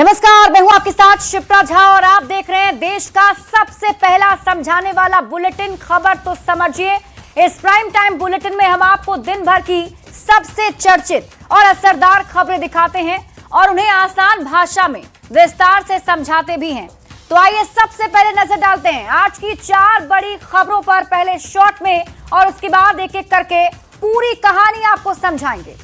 नमस्कार, मैं हूं आपके साथ शिप्रा झा और आप देख रहे हैं देश का सबसे पहला समझाने वाला बुलेटिन खबर तो समझिए। इस प्राइम टाइम बुलेटिन में हम आपको दिन भर की सबसे चर्चित और असरदार खबरें दिखाते हैं और उन्हें आसान भाषा में विस्तार से समझाते भी हैं। तो आइए सबसे पहले नजर डालते हैं आज की 4 बड़ी खबरों पर, पहले शॉर्ट में और उसके बाद एक एक करके पूरी कहानी आपको समझाएंगे।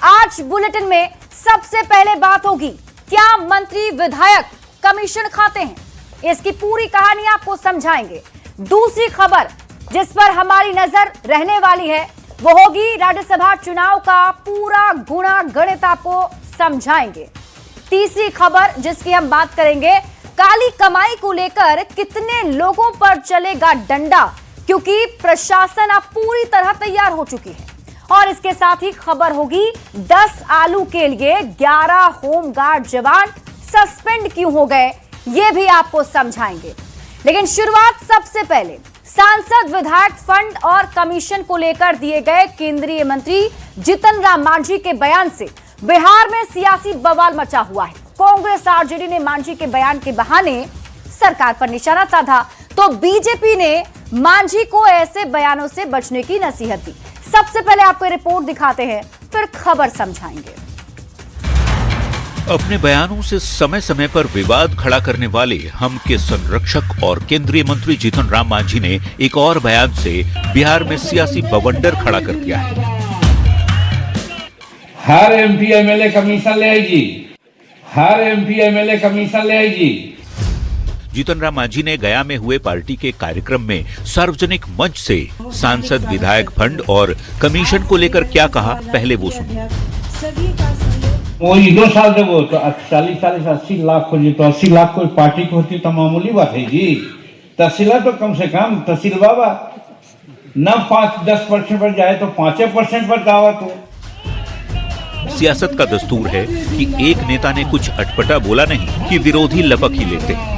आज बुलेटिन में सबसे पहले बात होगी, क्या मंत्री विधायक कमीशन खाते हैं? इसकी पूरी कहानी आपको समझाएंगे। दूसरी खबर जिस पर हमारी नजर रहने वाली है वो होगी राज्यसभा चुनाव का पूरा गुणा गणित आपको समझाएंगे। तीसरी खबर जिसकी हम बात करेंगे, काली कमाई को लेकर कितने लोगों पर चलेगा डंडा, क्योंकि प्रशासन अब पूरी तरह तैयार हो चुकी है। और इसके साथ ही खबर होगी 10 आलू के लिए 11 होमगार्ड जवान सस्पेंड क्यों हो गए, ये भी आपको समझाएंगे। लेकिन शुरुआत सबसे पहले सांसद विधायक फंड और कमीशन को लेकर दिए गए केंद्रीय मंत्री जीतन राम मांझी के बयान से। बिहार में सियासी बवाल मचा हुआ है। कांग्रेस आरजेडी ने मांझी के बयान के बहाने सरकार पर निशाना साधा, तो बीजेपी ने मांझी को ऐसे बयानों से बचने की नसीहत दी। सबसे पहले आपको रिपोर्ट दिखाते हैं, फिर खबर समझाएंगे। अपने बयानों से समय समय पर विवाद खड़ा करने वाले हम के संरक्षक और केंद्रीय मंत्री जीतन राम मांझी ने एक और बयान से बिहार में सियासी बवंडर खड़ा कर दिया है। हर एमपी एमएलए कमीशन ले आएगी, हर एमपी एमएलए कमीशन ले आएगी। जीतन राम मांझी ने गया में हुए पार्टी के कार्यक्रम में सार्वजनिक मंच से सांसद विधायक फंड और कमीशन को लेकर क्या कहा, पहले वो सुनिए। वो 2 साल जब वो तो 40-80 लाख हो जी, तो 80 लाख कोई पार्टी को होती तो मामूली बात है जी। तहसीला तो कम से कम तहसील बाबा न 5-10% पर जाए तो 5% पर दावा। तो सियासत का दस्तूर है कि एक नेता ने कुछ अटपटा बोला नहीं कि विरोधी लपक ही लेते हैं।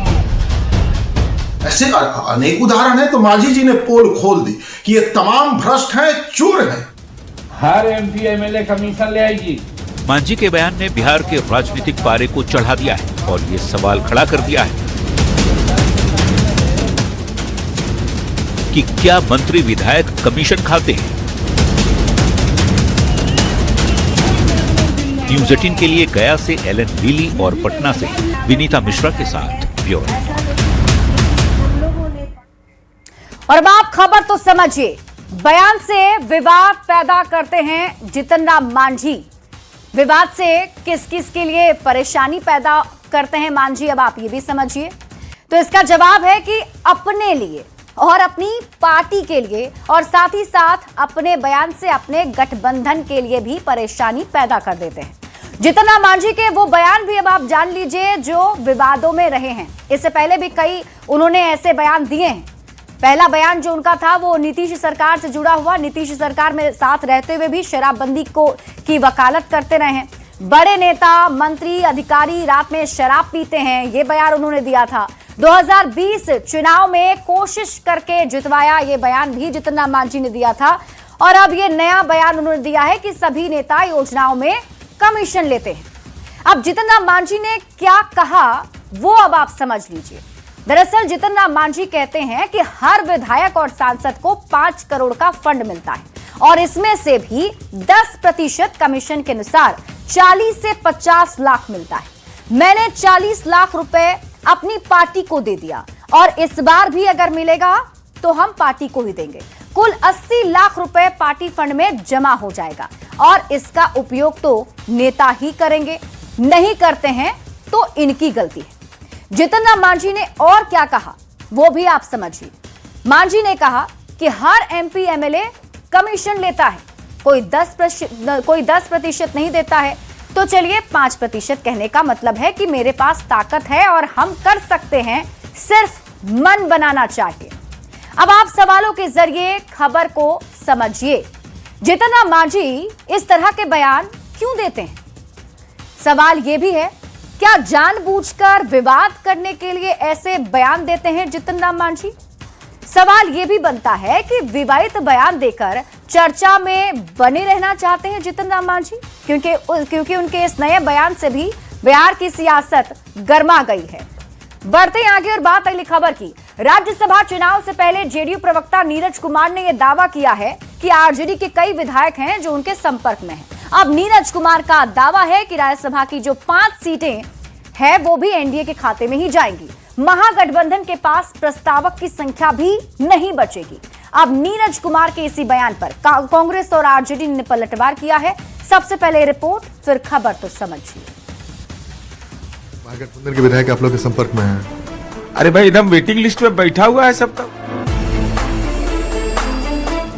ऐसे अनेक उदाहरण है। तो मांझी जी ने पोल खोल दी कि ये तमाम भ्रष्ट हैं, चोर हैं। हर एमपी एमएलए कमीशन ले आएगी। मांझी के बयान ने बिहार के राजनीतिक पारे को चढ़ा दिया है और ये सवाल खड़ा कर दिया है कि क्या मंत्री विधायक कमीशन खाते हैं। न्यूज 18 के लिए गया से एलन लीली और पटना से विनीता मिश्रा के साथ ब्यूरो। और अब आप खबर तो समझिए, बयान से विवाद पैदा करते हैं जीतन राम मांझी। विवाद से किस किस के लिए परेशानी पैदा करते हैं मांझी, अब आप ये भी समझिए। तो इसका जवाब है कि अपने लिए और अपनी पार्टी के लिए और साथ ही साथ अपने बयान से अपने गठबंधन के लिए भी परेशानी पैदा कर देते हैं। जीतन राम मांझी के वो बयान भी अब आप जान लीजिए जो विवादों में रहे हैं। इससे पहले भी कई उन्होंने ऐसे बयान दिए हैं। पहला बयान जो उनका था वो नीतीश सरकार से जुड़ा हुआ, नीतीश सरकार में साथ रहते हुए भी शराबबंदी की वकालत करते रहे हैं। बड़े नेता, मंत्री, अधिकारी रात में शराब पीते हैं, ये बयान उन्होंने दिया था। 2020 चुनाव में कोशिश करके जितवाया, ये बयान भी जीतन राम मांझी ने दिया था। और अब ये नया बयान उन्होंने दिया है कि सभी नेता योजनाओं में कमीशन लेते हैं। अब जीतन राम मांझी ने क्या कहा वो अब आप समझ लीजिए। दरअसल जीतन राम मांझी कहते हैं कि हर विधायक और सांसद को 5 करोड़ का फंड मिलता है और इसमें से भी 10% कमीशन के अनुसार 40 से 50 लाख मिलता है। मैंने 40 लाख रुपए अपनी पार्टी को दे दिया और इस बार भी अगर मिलेगा तो हम पार्टी को ही देंगे। कुल 80 लाख रुपए पार्टी फंड में जमा हो जाएगा और इसका उपयोग तो नेता ही करेंगे, नहीं करते हैं तो इनकी गलती है। जीतन राम मांझी ने और क्या कहा वो भी आप समझिए। मांझी ने कहा कि हर एमपी एमएलए कमीशन लेता है, कोई 10% नहीं देता है। तो चलिए 5% कहने का मतलब है कि मेरे पास ताकत है और हम कर सकते हैं, सिर्फ मन बनाना चाहिए। अब आप सवालों के जरिए खबर को समझिए। जीतन राम मांझी इस तरह के बयान क्यों देते हैं? सवाल यह भी है, क्या जानबूझकर विवाद करने के लिए ऐसे बयान देते हैं जीतन राम मांझी? सवाल यह भी बनता है कि विवादित बयान देकर चर्चा में बने रहना चाहते हैं जीतन राम मांझी, क्योंकि उनके इस नए बयान से भी बिहार की सियासत गर्मा गई है। बढ़ते आगे और बात अगली खबर की। राज्यसभा चुनाव से पहले जेडीयू प्रवक्ता नीरज कुमार ने यह दावा किया है कि आरजेडी के कई विधायक हैं जो उनके संपर्क में हैं। अब नीरज कुमार का दावा है कि राज्यसभा की जो 5 सीटें हैं वो भी एनडीए के खाते में ही जाएंगी। महागठबंधन के पास प्रस्तावक की संख्या भी नहीं बचेगी। अब नीरज कुमार के इसी बयान पर कांग्रेस और आरजेडी ने पलटवार किया है। सबसे पहले रिपोर्ट, फिर खबर तो समझिए। महागठबंधन के विधायक आप लोग के संपर्क में हैं? अरे भाई एकदम वेटिंग लिस्ट में बैठा हुआ है सब तक।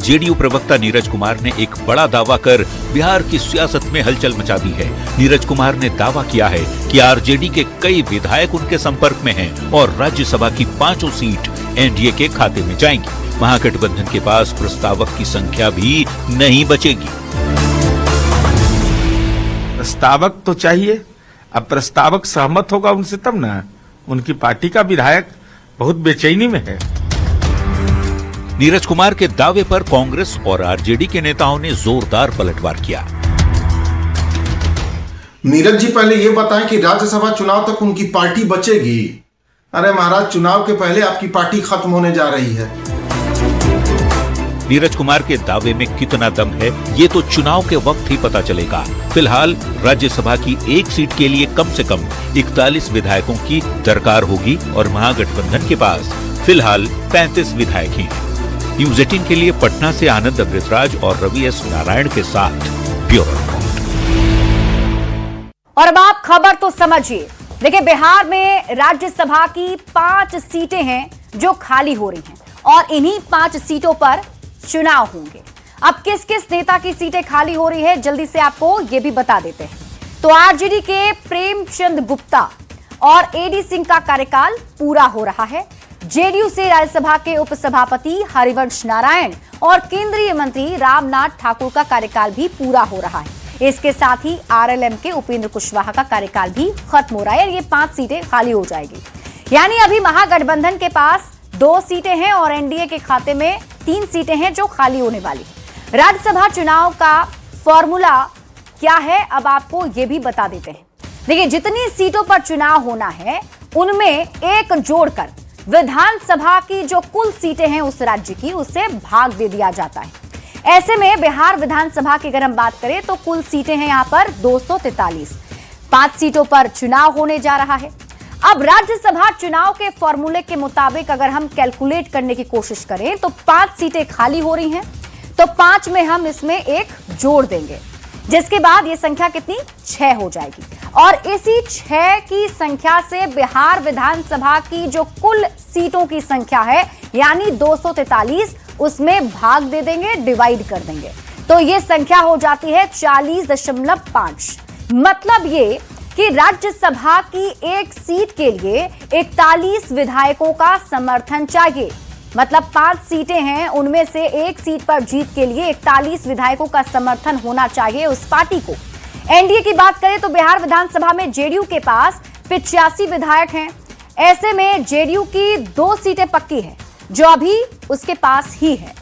जेडीयू प्रवक्ता नीरज कुमार ने एक बड़ा दावा कर बिहार की सियासत में हलचल मचा दी है। नीरज कुमार ने दावा किया है कि आरजेडी के कई विधायक उनके संपर्क में हैं और राज्यसभा की 5 सीट एनडीए के खाते में जाएंगी। महागठबंधन के पास प्रस्तावक की संख्या भी नहीं बचेगी। प्रस्तावक तो चाहिए, अब प्रस्तावक सहमत होगा उनसे तब ना। उनकी पार्टी का विधायक बहुत बेचैनी में है। नीरज कुमार के दावे पर कांग्रेस और आरजेडी के नेताओं ने जोरदार पलटवार किया। नीरज जी पहले ये बताएं कि राज्यसभा चुनाव तक उनकी पार्टी बचेगी। अरे महाराज, चुनाव के पहले आपकी पार्टी खत्म होने जा रही है। नीरज कुमार के दावे में कितना दम है ये तो चुनाव के वक्त ही पता चलेगा। फिलहाल राज्यसभा की 1 सीट के लिए कम से कम 41 विधायकों की दरकार होगी और महागठबंधन के पास फिलहाल 35 विधायक ही हैं। न्यूज 18 के लिए पटना से आनंद अमृतराज और रवि एस नारायण के साथ ब्यूरो रिपोर्ट। और अब आप खबर तो समझिए। देखिए, बिहार में राज्यसभा की 5 सीटें हैं जो खाली हो रही हैं और इन्हीं 5 सीटों पर चुनाव होंगे। अब किस किस नेता की सीटें खाली हो रही है जल्दी से आपको ये भी बता देते हैं। तो आरजेडी के प्रेमचंद गुप्ता और एडी सिंह का कार्यकाल पूरा हो रहा है। जेडीयू से राज्यसभा के उपसभापति हरिवंश नारायण और केंद्रीय मंत्री रामनाथ ठाकुर का कार्यकाल भी पूरा हो रहा है। इसके साथ ही आरएलएम के उपेंद्र कुशवाहा का कार्यकाल भी खत्म हो रहा है और ये 5 सीटें खाली हो जाएगी। यानी अभी महागठबंधन के पास 2 सीटें हैं और एनडीए के खाते में 3 सीटें हैं जो खाली होने वाली है। राज्यसभा चुनाव का फॉर्मूला क्या है अब आपको ये भी बता देते हैं। देखिए, जितनी सीटों पर चुनाव होना है उनमें एक जोड़कर विधानसभा की जो कुल सीटें हैं उस राज्य की, उससे भाग दे दिया जाता है। ऐसे में बिहार विधानसभा की अगर हम बात करें तो कुल सीटें हैं यहां पर 243। 5 सीटों पर चुनाव होने जा रहा है। अब राज्यसभा चुनाव के फॉर्मूले के मुताबिक अगर हम कैलकुलेट करने की कोशिश करें तो 5 सीटें खाली हो रही हैं, तो 5 में हम इसमें एक जोड़ देंगे, जिसके बाद ये संख्या कितनी 6 हो जाएगी। और इसी 6 की संख्या से बिहार विधानसभा की जो कुल सीटों की संख्या है यानी 243, उसमें भाग दे देंगे, डिवाइड कर देंगे, तो ये संख्या हो जाती है 40.5। मतलब ये कि राज्यसभा की 1 सीट के लिए 41 विधायकों का समर्थन चाहिए। मतलब 5 सीटें हैं, उनमें से 1 सीट पर जीत के लिए 41 विधायकों का समर्थन होना चाहिए उस पार्टी को। एनडीए की बात करें तो बिहार विधानसभा में जेडीयू के पास 85 विधायक हैं। ऐसे में जेडीयू की 2 सीटें पक्की हैं जो अभी उसके पास ही है।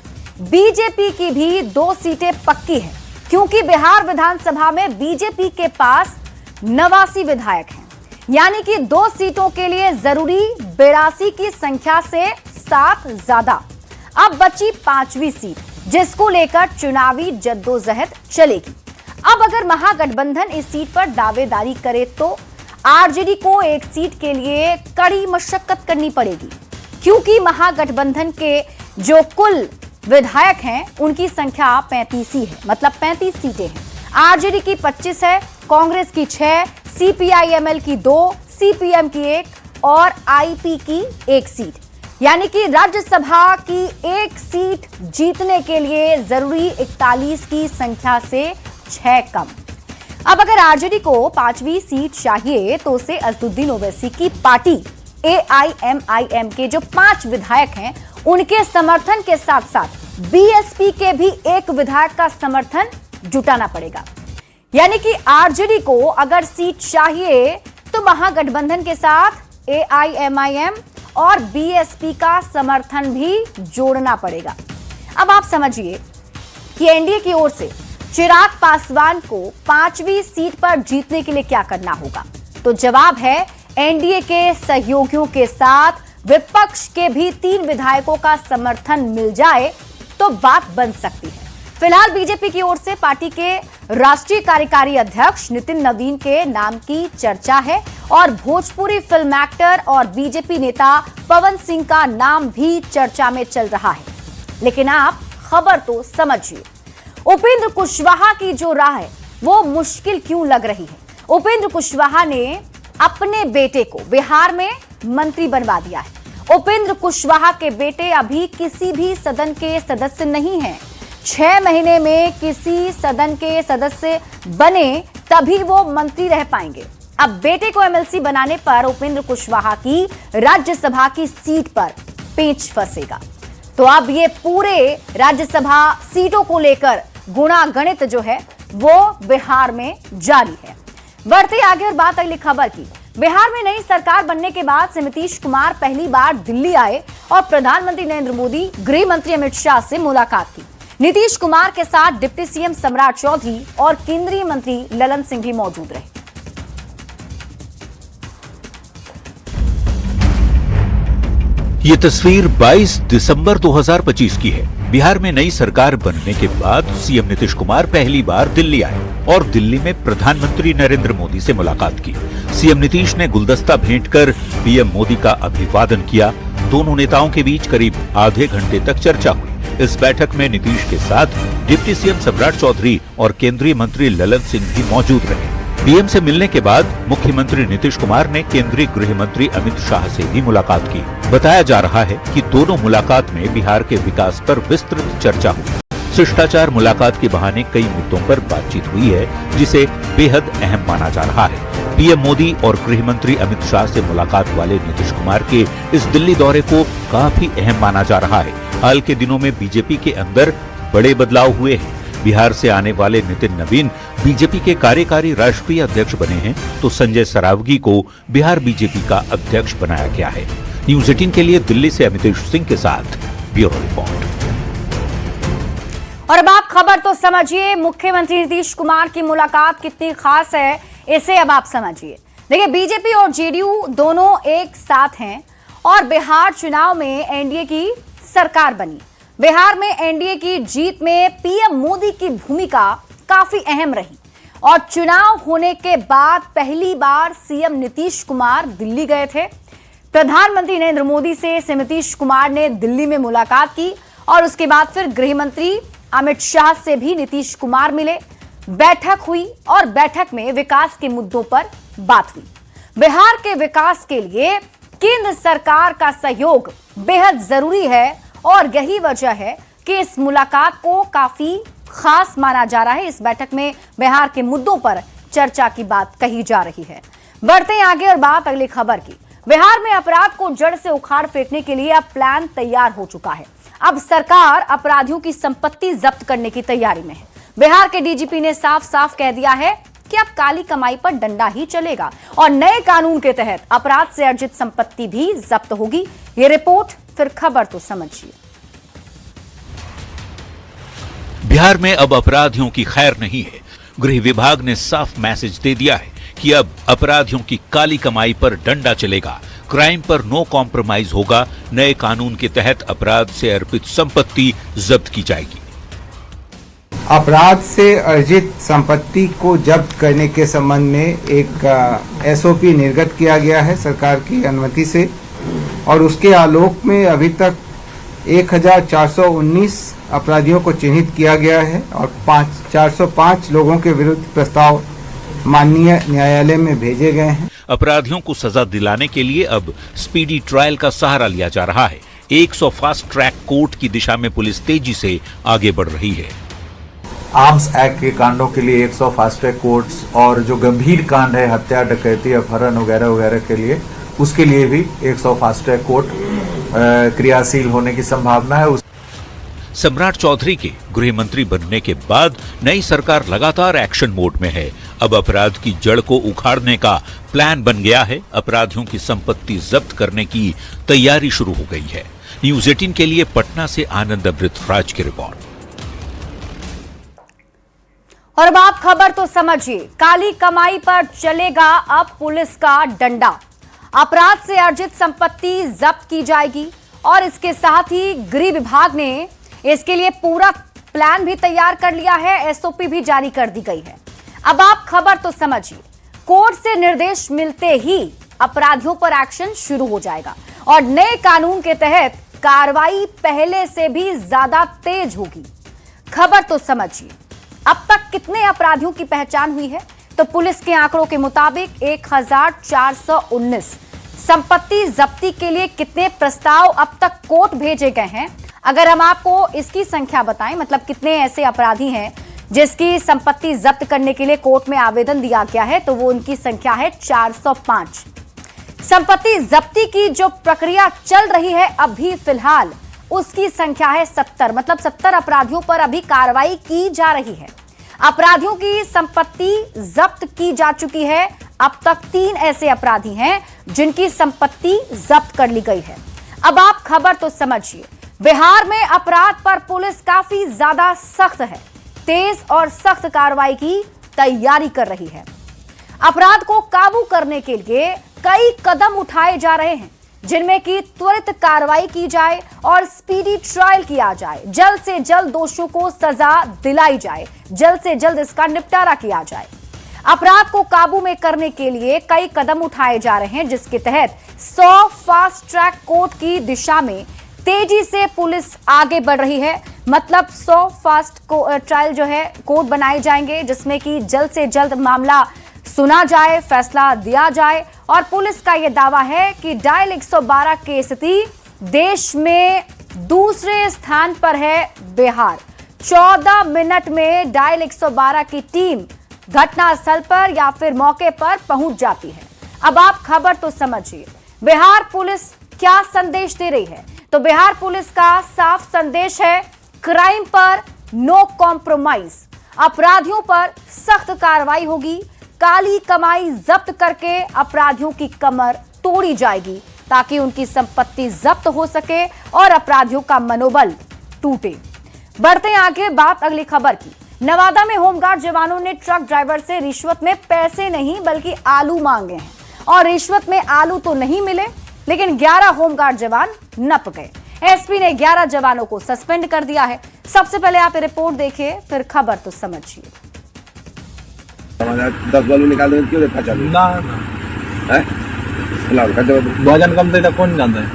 बीजेपी की भी 2 सीटें पक्की हैं क्योंकि बिहार विधानसभा में बीजेपी के पास 89 विधायक हैं। यानी कि 2 सीटों के लिए जरूरी 82 की संख्या से 7 ज्यादा। अब बची 5वीं सीट जिसको लेकर चुनावी जद्दोजहद चलेगी। अब अगर महागठबंधन इस सीट पर दावेदारी करे तो आरजेडी को 1 सीट के लिए कड़ी मशक्कत करनी पड़ेगी क्योंकि महागठबंधन के जो कुल विधायक हैं उनकी संख्या 35 ही है। मतलब 35 सीटें हैं। आरजेडी की 25 है, कांग्रेस की 6, सीपीआई-एमएल की 2, सीपीएम की 1 और आईपी की 1 सीट। यानी कि राज्यसभा की 1 सीट जीतने के लिए जरूरी 41 की संख्या से 6 कम। अब अगर आरजेडी को 5वीं सीट चाहिए तो उसे असदुद्दीन ओवैसी की पार्टी एआईएमआईएम के जो 5 विधायक हैं उनके समर्थन के साथ साथ बीएसपी के भी 1 विधायक का समर्थन जुटाना पड़ेगा। यानी कि आरजेडी को अगर सीट चाहिए तो महागठबंधन के साथ एआईएमआईएम और बीएसपी का समर्थन भी जोड़ना पड़ेगा। अब आप समझिए कि एनडीए की ओर से चिराग पासवान को 5वीं सीट पर जीतने के लिए क्या करना होगा। तो जवाब है एनडीए के सहयोगियों के साथ विपक्ष के भी 3 विधायकों का समर्थन मिल जाए तो बात बन सकती है। फिलहाल बीजेपी की ओर से पार्टी के राष्ट्रीय कार्यकारी अध्यक्ष नितिन नवीन के नाम की चर्चा है और भोजपुरी फिल्म एक्टर और बीजेपी नेता पवन सिंह का नाम भी चर्चा में चल रहा है। लेकिन आप खबर तो समझिए, उपेंद्र कुशवाहा की जो राह है वो मुश्किल क्यों लग रही है। उपेंद्र कुशवाहा ने अपने बेटे को बिहार में मंत्री बनवा दिया है। उपेंद्र कुशवाहा के बेटे अभी किसी भी सदन के सदस्य नहीं हैं। 6 महीने में किसी सदन के सदस्य बने तभी वो मंत्री रह पाएंगे। अब बेटे को एमएलसी बनाने पर उपेंद्र कुशवाहा की राज्यसभा की सीट पर पेंच फंसेगा। तो अब ये पूरे राज्यसभा सीटों को लेकर गुणागणित जो है वो बिहार में जारी है। बढ़ते आगे और बात अगली खबर की। बिहार में नई सरकार बनने के बाद से नीतीश कुमार पहली बार दिल्ली आए और प्रधानमंत्री नरेंद्र मोदी, गृह मंत्री अमित शाह से मुलाकात की। नीतीश कुमार के साथ डिप्टी सीएम सम्राट चौधरी और केंद्रीय मंत्री ललन सिंह भी मौजूद रहे। ये तस्वीर 22 दिसंबर 2025 की है। बिहार में नई सरकार बनने के बाद सीएम नीतीश कुमार पहली बार दिल्ली आए और दिल्ली में प्रधानमंत्री नरेंद्र मोदी से मुलाकात की। सीएम नीतीश ने गुलदस्ता भेंट कर पीएम मोदी का अभिवादन किया। दोनों नेताओं के बीच करीब आधे घंटे तक चर्चा हुई। इस बैठक में नीतीश के साथ डिप्टी सीएम सम्राट चौधरी और केंद्रीय मंत्री ललन सिंह भी मौजूद रहे। पीएम से मिलने के बाद मुख्यमंत्री नीतीश कुमार ने केंद्रीय गृह मंत्री अमित शाह से भी मुलाकात की। बताया जा रहा है कि दोनों मुलाकात में बिहार के विकास पर विस्तृत चर्चा हुई। शिष्टाचार मुलाकात के बहाने कई मुद्दों पर बातचीत हुई है, जिसे बेहद अहम माना जा रहा है। पीएम मोदी और गृह मंत्री अमित शाह से मुलाकात वाले नीतीश कुमार के इस दिल्ली दौरे को काफी अहम माना जा रहा है। हाल के दिनों में बीजेपी के अंदर बड़े बदलाव हुए हैं। बिहार से आने वाले नितिन नवीन बीजेपी के कार्यकारी राष्ट्रीय अध्यक्ष बने हैं, तो संजय सरावगी को बिहार बीजेपी का अध्यक्ष बनाया गया है। न्यूज 18 के लिए दिल्ली से अमितेश सिंह के साथ ब्यूरो रिपोर्ट। और अब आप खबर तो समझिए, मुख्यमंत्री नीतीश कुमार की मुलाकात कितनी खास है इसे अब आप समझिए। देखिए, बीजेपी और जेडीयू दोनों एक साथ हैं और बिहार चुनाव में एनडीए की सरकार बनी। बिहार में एनडीए की जीत में पीएम मोदी की भूमिका काफी अहम रही और चुनाव होने के बाद पहली बार सीएम नीतीश कुमार दिल्ली गए थे। प्रधानमंत्री नरेंद्र मोदी से नीतीश कुमार ने दिल्ली में मुलाकात की और उसके बाद फिर गृह मंत्री अमित शाह से भी नीतीश कुमार मिले। बैठक हुई और बैठक में विकास के मुद्दों पर बात हुई। बिहार के विकास के लिए केंद्र सरकार का सहयोग बेहद जरूरी है और यही वजह है कि इस मुलाकात को काफी खास माना जा रहा है। इस बैठक में बिहार के मुद्दों पर चर्चा की बात कही जा रही है। बढ़ते हैं आगे और बात अगली खबर की। बिहार में अपराध को जड़ से उखाड़ फेंकने के लिए अब प्लान तैयार हो चुका है। अब सरकार अपराधियों की संपत्ति जब्त करने की तैयारी में है। बिहार के डीजीपी ने साफ साफ कह दिया है कि अब काली कमाई पर डंडा ही चलेगा और नए कानून के तहत अपराध से अर्जित संपत्ति भी जब्त होगी। ये रिपोर्ट, फिर खबर तो समझिए। बिहार में अब अपराधियों की खैर नहीं है। गृह विभाग ने साफ मैसेज दे दिया है कि अब अपराधियों की काली कमाई पर डंडा चलेगा। क्राइम पर नो कॉम्प्रोमाइज होगा। नए कानून के तहत अपराध से अर्पित संपत्ति जब्त की जाएगी। अपराध से अर्जित संपत्ति को जब्त करने के संबंध में एक एसओपी निर्गत किया गया है सरकार की अनुमति से और उसके आलोक में अभी तक 1419 अपराधियों को चिन्हित किया गया है और 405 लोगों के विरुद्ध प्रस्ताव माननीय न्यायालय में भेजे गए हैं। अपराधियों को सजा दिलाने के लिए अब स्पीडी ट्रायल का सहारा लिया जा रहा है। 100 फास्ट ट्रैक कोर्ट की दिशा में पुलिस तेजी से आगे बढ़ रही है। आर्म्स एक्ट के कांडों के लिए 100 फास्ट ट्रैक कोर्ट्स और जो गंभीर कांड है हत्या, डकैती, अपहरण वगैरह वगैरह के लिए उसके लिए भी 100 फास्ट ट्रैक कोर्ट क्रियाशील होने की संभावना है। सम्राट चौधरी के गृह मंत्री बनने के बाद नई सरकार लगातार एक्शन मोड में है। अब अपराध की जड़ को उखाड़ने का प्लान बन गया है। अपराधियों की संपत्ति जब्त करने की तैयारी शुरू हो गई है। न्यूज 18 के लिए पटना से आनंद अमृत राज की रिपोर्ट। और अब आप खबर तो समझिए, काली कमाई पर चलेगा अब पुलिस का डंडा। अपराध से अर्जित संपत्ति जब्त की जाएगी और इसके साथ ही गृह विभाग ने इसके लिए पूरा प्लान भी तैयार कर लिया है, एसओपी भी जारी कर दी गई है। अब आप खबर तो समझिए, कोर्ट से निर्देश मिलते ही अपराधियों पर एक्शन शुरू हो जाएगा और नए कानून के तहत कार्रवाई पहले से भी ज्यादा तेज होगी। खबर तो समझिए, अब तक कितने अपराधियों की पहचान हुई है? तो पुलिस के आंकड़ों के मुताबिक 1419 संपत्ति जब्ती के लिए कितने प्रस्ताव अब तक कोर्ट भेजे गए हैं, अगर हम आपको इसकी संख्या बताएं, मतलब कितने ऐसे अपराधी हैं जिसकी संपत्ति जब्त करने के लिए कोर्ट में आवेदन दिया गया है, तो वो उनकी संख्या है 405। संपत्ति जब्ती की जो प्रक्रिया चल रही है अभी फिलहाल, उसकी संख्या है 70, मतलब 70 अपराधियों पर अभी कार्रवाई की जा रही है। अपराधियों की संपत्ति जब्त की जा चुकी है। अब तक 3 ऐसे अपराधी हैं जिनकी संपत्ति जब्त कर ली गई है। अब आप खबर तो समझिए, बिहार में अपराध पर पुलिस काफी ज्यादा सख्त है, तेज और सख्त कार्रवाई की तैयारी कर रही है। अपराध को काबू करने के लिए कई कदम उठाए जा रहे हैं, जिनमें कि त्वरित कार्रवाई की जाए और स्पीडी ट्रायल किया जाए, जल्द से जल्द दोषियों को सजा दिलाई जाए, जल्द से जल्द इसका निपटारा किया जाए। अपराध को काबू में करने के लिए कई कदम उठाए जा रहे हैं, जिसके तहत 100 फास्ट ट्रैक कोर्ट की दिशा में तेजी से पुलिस आगे बढ़ रही है। मतलब 100 फास्ट ट्रायल जो है कोर्ट बनाए जाएंगे, जिसमें कि जल्द से जल्द मामला सुना जाए, फैसला दिया जाए। और पुलिस का यह दावा है कि डायल 112 की स्थिति देश में दूसरे स्थान पर है बिहार। 14 मिनट में डायल 112 की टीम घटनास्थल पर या फिर मौके पर पहुंच जाती है। अब आप खबर तो समझिए, बिहार पुलिस क्या संदेश दे रही है? तो बिहार पुलिस का साफ संदेश है, क्राइम पर नो कॉम्प्रोमाइज। अपराधियों पर सख्त कार्रवाई होगी, काली कमाई जब्त करके अपराधियों की कमर तोड़ी जाएगी ताकि उनकी संपत्ति जब्त हो सके और अपराधियों का मनोबल टूटे। बढ़ते आगे बात अगली खबर की। नवादा में होमगार्ड जवानों ने ट्रक ड्राइवर से रिश्वत में पैसे नहीं बल्कि आलू मांगे हैं और रिश्वत में आलू तो नहीं मिले, लेकिन 11 होमगार्ड जवान नप गए। एसपी ने 11 जवानों को सस्पेंड कर दिया है। सबसे पहले आप रिपोर्ट देखिए, फिर खबर तो समझिए। 10 बालू निकाल देंगे, क्यों देखा चालू ना है? वजन कम तो कौन जानता है?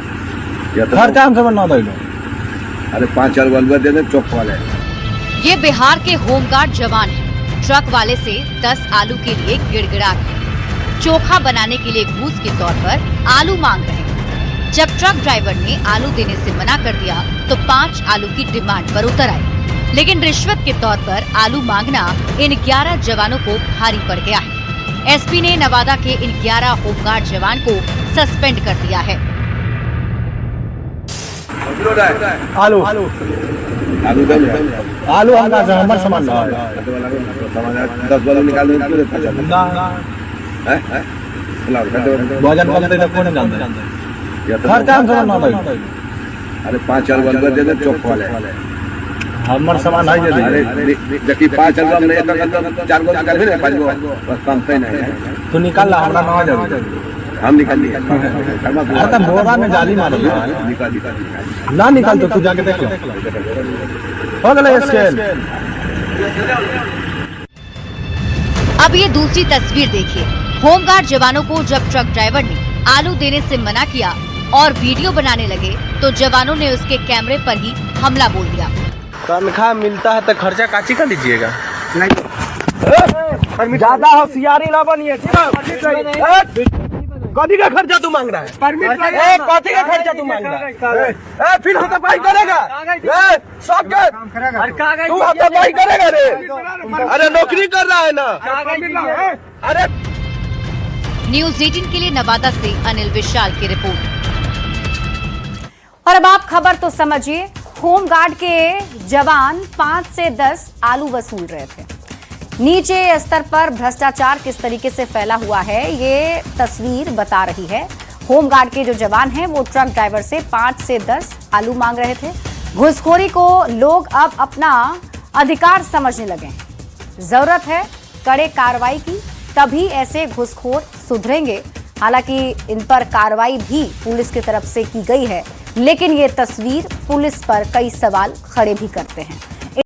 हर काम से बनना था। अरे 5-4 बालू दे दें, चौक वाले। ये बिहार के होमगार्ड जवान हैं। ट्रक वाले से 10 आलू के लिए गिड़गिड़ा रहे, चोखा बनाने के लिए घूस के तौर पर आलू मांग रहे हैं। जब ट्रक ड्राइवर ने आलू देने से मना कर दिया तो 5 आलू की डिमांड पर उतर आए, लेकिन रिश्वत के तौर पर आलू मांगना इन 11 जवानों को भारी पड़ गया है। एसपी ने नवादा के इन 11 होमगार्ड जवान को सस्पेंड कर दिया है। आलू आलू आलू हमारा सामान 10 बालू निकाल देंगे, क्यों देखा चालू वजन कम तो कौन जानता है? हर काम से बनना था। अरे 5-4 बालू दे दें, चौक वाले। हमारा सामान है। अरे देखिए 5 अलवा में 4 गो निकाल भी नहीं, 5 गो बस कम पे नहीं है। तो निकाल ला, हमरा ना जाओ। हम निकाल लिए। अरे तो मोरा में जाली मारो। निकाल ना निकाल तो तू जाके देख लो। हो गया स्केल। अब ये दूसरी तस्वीर देखिए। होमगार्ड जवानों को जब ट्रक ड्राइवर ने आलू देने से मना किया और वीडियो बनाने लगे तो जवानों ने उसके कैमरे पर ही हमला बोल दिया। तनख्वाह मिलता है तो खर्चा काची कर लीजिएगा। ज्यादा होशियारी ना बनिए। कथी का खर्चा तू मांग रहा है? कथी का खर्चा तू मांग रहा है? फिर हाथापाई करेगा? तू हाथापाई करेगा रे? अरे नौकरी कर रहा है ना। अरे न्यूज़ 18 के लिए नवादा से अनिल विशाल की रिपोर्ट। और अब आप खबर तो समझिए, होमगार्ड के जवान 5 से 10 आलू वसूल रहे थे। नीचे स्तर पर भ्रष्टाचार किस तरीके से फैला हुआ है ये तस्वीर बता रही है। होमगार्ड के जो जवान हैं वो ट्रक ड्राइवर से 5 से 10 आलू मांग रहे थे। घूसखोरी को लोग अब अपना अधिकार समझने लगे हैं। जरूरत है कड़े कार्रवाई की, तभी ऐसे घुसखोर सुधरेंगे। हालांकि इन पर कार्रवाई भी पुलिस की तरफ से की गई है, लेकिन ये तस्वीर पुलिस पर कई सवाल खड़े भी करते हैं।